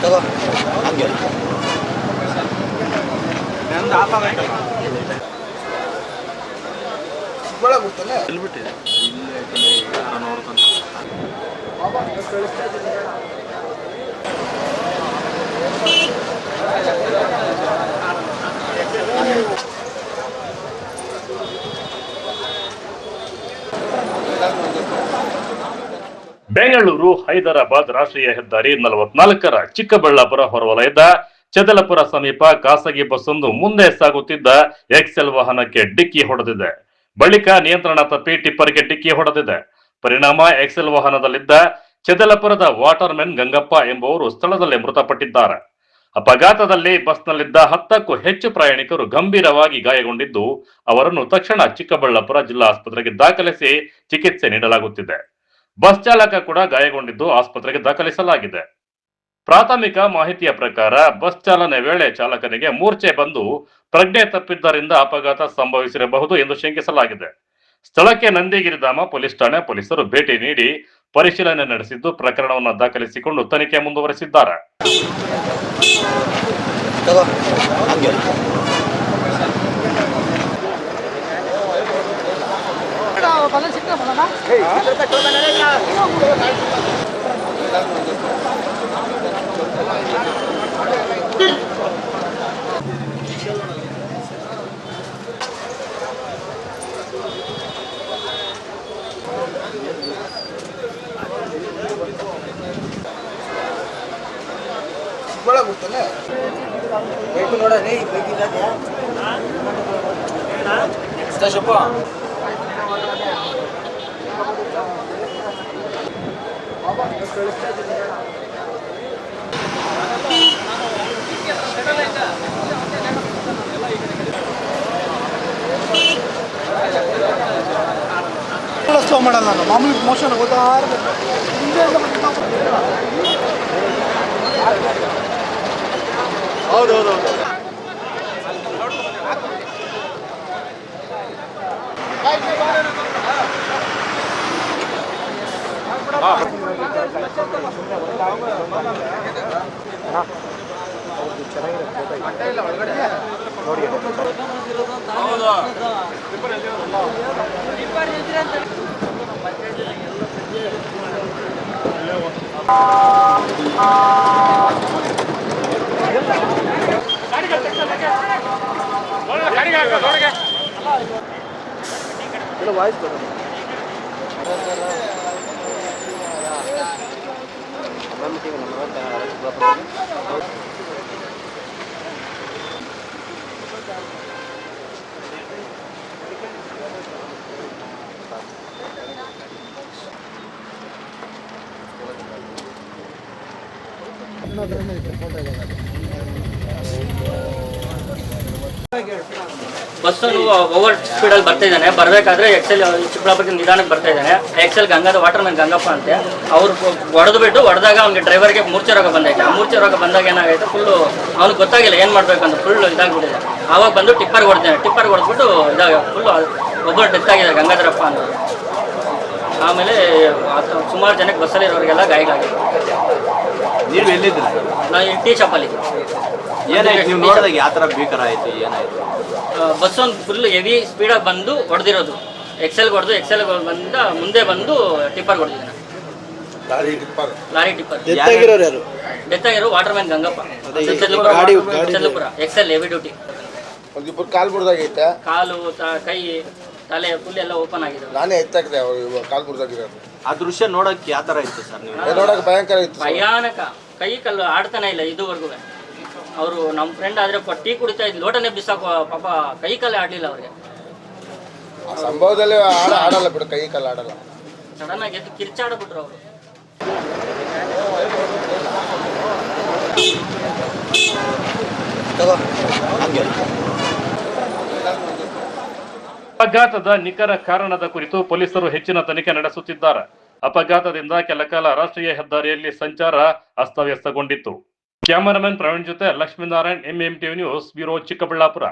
ತಗೋ ಹಂಗೆ ಬಿಡ್ತಾನೆ ಎಲ್ಬಿಟ್ಟಿದೆ ಬೆಂಗಳೂರು ಹೈದರಾಬಾದ್ ರಾಷ್ಟ್ರೀಯ ಹೆದ್ದಾರಿ 44ರ ಚಿಕ್ಕಬಳ್ಳಾಪುರ ಹೊರವಲಯದ ಚದಲಪುರ ಸಮೀಪ ಖಾಸಗಿ ಬಸ್ಸೊಂದು ಮುಂದೆ ಸಾಗುತ್ತಿದ್ದ ಎಕ್ಸೆಲ್ ವಾಹನಕ್ಕೆ ಡಿಕ್ಕಿ ಹೊಡೆದಿದೆ. ಬಳಿಕ ನಿಯಂತ್ರಣ ತಪ್ಪಿ ಟಿಪ್ಪರ್ಗೆ ಡಿಕ್ಕಿ ಹೊಡೆದಿದೆ. ಪರಿಣಾಮ ಎಕ್ಸೆಲ್ ವಾಹನದಲ್ಲಿದ್ದ ಚದಲಪುರದ ವಾಟರ್ಮನ್ ಗಂಗಪ್ಪ ಎಂಬುವರು ಸ್ಥಳದಲ್ಲೇ ಮೃತಪಟ್ಟಿದ್ದಾರೆ. ಅಪಘಾತದಲ್ಲಿ ಬಸ್ನಲ್ಲಿದ್ದ 10ಕ್ಕೂ ಹೆಚ್ಚು ಪ್ರಯಾಣಿಕರು ಗಂಭೀರವಾಗಿ ಗಾಯಗೊಂಡಿದ್ದು, ಅವರನ್ನು ತಕ್ಷಣ ಚಿಕ್ಕಬಳ್ಳಾಪುರ ಜಿಲ್ಲಾ ಆಸ್ಪತ್ರೆಗೆ ದಾಖಲಿಸಿ ಚಿಕಿತ್ಸೆ ನೀಡಲಾಗುತ್ತಿದೆ. ಬಸ್ ಚಾಲಕ ಕೂಡ ಗಾಯಗೊಂಡಿದ್ದು ಆಸ್ಪತ್ರೆಗೆ ದಾಖಲಿಸಲಾಗಿದೆ. ಪ್ರಾಥಮಿಕ ಮಾಹಿತಿಯ ಪ್ರಕಾರ ಬಸ್ ಚಾಲನೆ ವೇಳೆ ಚಾಲಕನಿಗೆ ಮೂರ್ಛೆ ಬಂದು ಪ್ರಜ್ಞೆ ತಪ್ಪಿದ್ದರಿಂದ ಅಪಘಾತ ಸಂಭವಿಸಿರಬಹುದು ಎಂದು ಶಂಕಿಸಲಾಗಿದೆ. ಸ್ಥಳಕ್ಕೆ ನಂದಿಗಿರಿಧಾಮ ಪೊಲೀಸ್ ಠಾಣೆ ಪೊಲೀಸರು ಭೇಟಿ ನೀಡಿ ಪರಿಶೀಲನೆ ನಡೆಸಿದ್ದು ಪ್ರಕರಣವನ್ನು ದಾಖಲಿಸಿಕೊಂಡು ತನಿಖೆ ಮುಂದುವರೆಸಿದ್ದಾರೆ. ಬಿಡ್ತಾನೆ ಸ್ಲೋ ಮಾಡಲ್ಲ ನಾನು ಮಾಮೂಲಿ ಮೋಷನ್ ಹೋಗ್ತಾ ಹೌದೌದು ವಾಯ್ಸ್ ಬಸ್ಸು ಓವರ್ ಸ್ಪೀಡಲ್ಲಿ ಬರ್ತಾ ಇದ್ದಾನೆ. ಬರಬೇಕಾದ್ರೆ ಎಕ್ಸೆಲ್ ಚಿಕ್ಕಬಳ್ಳಾಪುರಕ್ಕೆ ನಿಧಾನಕ್ಕೆ ಬರ್ತಾ ಇದ್ದಾನೆ. ಎಕ್ಸೆಲ್ ಗಂಗಾದ ವಾಟರ್ಮನ್ ಗಂಗಪ್ಪ ಅಂತೆ ಅವ್ರು ಹೊಡೆದಾಗ ಅವ್ನಿಗೆ ಡ್ರೈವರ್ಗೆ ಮೂರ್ಛೆ ರೋಗ ಬಂದೈತೆ. ಆ ಮೂರ್ಛೆ ರೋಗ ಬಂದಾಗ ಏನಾಗೈತೆ, ಫುಲ್ಲು ಅವ್ನಿಗೆ ಗೊತ್ತಾಗಿಲ್ಲ ಏನು ಮಾಡಬೇಕಂತ ಫುಲ್ ಇದಾಗ್ಬಿಟ್ಟಿದೆ. ಆವಾಗ ಬಂದು ಟಿಪ್ಪರ್ಗೆ ಹೊಡೆದಾನೆ. ಟಿಪ್ಪರ್ಗೆ ಹೊಡೆದ್ಬಿಟ್ಟು ಫುಲ್ಲು ಒಬ್ಬರು ಡೆತ್ ಆಗಿದೆ ಗಂಗಾಧರಪ್ಪ ಅಂತ. ಆಮೇಲೆ ಸುಮಾರು ಜನಕ್ಕೆ ಬಸ್ಸಲ್ಲಿರೋರಿಗೆಲ್ಲ ಗಾಯಗಳಾಗಿದೆ. ನೀವು ಎಲ್ಲಿದ್ದೀರಿ? ನಾನು ಟೀ ಶಾಪಲ್ಲಿದ್ದೆ. ಏನಾಯ್ತು ನೀವು ನೋಡಿದಾಗ ಯಾವ ಥರ ಭೀಕರ ಆಯಿತು? ಏನಾಯಿತು? ಬಸ್ ಒಂದು ಫುಲ್ ಹೆವಿ ಸ್ಪೀಡಾಗಿ ಬಂದು ಹೊಡೆದಿರೋದು. ಎಕ್ಸೆಲ್ಗೆ ಹೊಡೆದು ಎಕ್ಸೆಲ್ಗೆ ಬಂದ ಮುಂದೆ ಬಂದು ಟಿಪ್ಪರ್ಗೆ ಹೊಡೆದಿದ್ದಾನೆ. Lorry tipper. ಡೆತ್ ಆಗಿರೋ waterman Gangappa, Chandrapura. XL heavy duty. ಕಾಲು ಕೈ ತಲೆ ಫುಲ್ ಎಲ್ಲ ಓಪನ್ ಆಗಿದೆ. ನಾನೇ ಎತ್ತಾಗಿದೆ ಕಾಲು ಮುರಿದಾಗಿರೋದು. ಆ ದೃಶ್ಯ ನೋಡಕ್ಕೆ ಯಾವ ಥರ ಇತ್ತು ಸರ್? ನೀವು ನೋಡಕ್ಕೆ ಭಯಂಕರ ಇತ್ತು. ಭಯಾನಕ. ಕೈ ಕಲ್ಲು ಆಡ್ತಾನೆ ಇಲ್ಲ ಇದುವರೆಗೂ. ಅವರು ನಮ್ಮ ಫ್ರೆಂಡ್ ಆದ್ರೆ ಟೀ ಕುಡಿತಾ ಇದ್ದು ಲೋಟನೆ ಬಿಸಾಕುವ ಪಾಪ ಕೈ ಕಾಲೇ ಆಡಲಿಲ್ಲ ಅವ್ರಿಗೆ. ಆ ಸಂಭವದಲ್ಲಿ ಆಡಲ್ಲ ಬಿಡು, ಕೈ ಕಾಲು ಆಡಲ್ಲ. ಸಡನ್ ಆಗಿ ಎದ್ದು ಕಿರ್ಚಾಡ್ಬಿಟ್ರು ಅವರು. ಅಪಘಾತದ ನಿಖರ ಕಾರಣದ ಕುರಿತು ಪೊಲೀಸರು ಹೆಚ್ಚಿನ ತನಿಖೆ ನಡೆಸುತ್ತಿದ್ದಾರೆ. ಅಪಘಾತದಿಂದ ಕೆಲಕಾಲ ರಾಷ್ಟ್ರೀಯ ಹೆದ್ದಾರಿಯಲ್ಲಿ ಸಂಚಾರ ಅಸ್ತವ್ಯಸ್ತಗೊಂಡಿತ್ತು. ಕ್ಯಾಮರಾಮನ್ ಪ್ರವೀಣ್ ಜೊತೆ Lakshminarayan, MMTV news bureau, Chikkaballapur.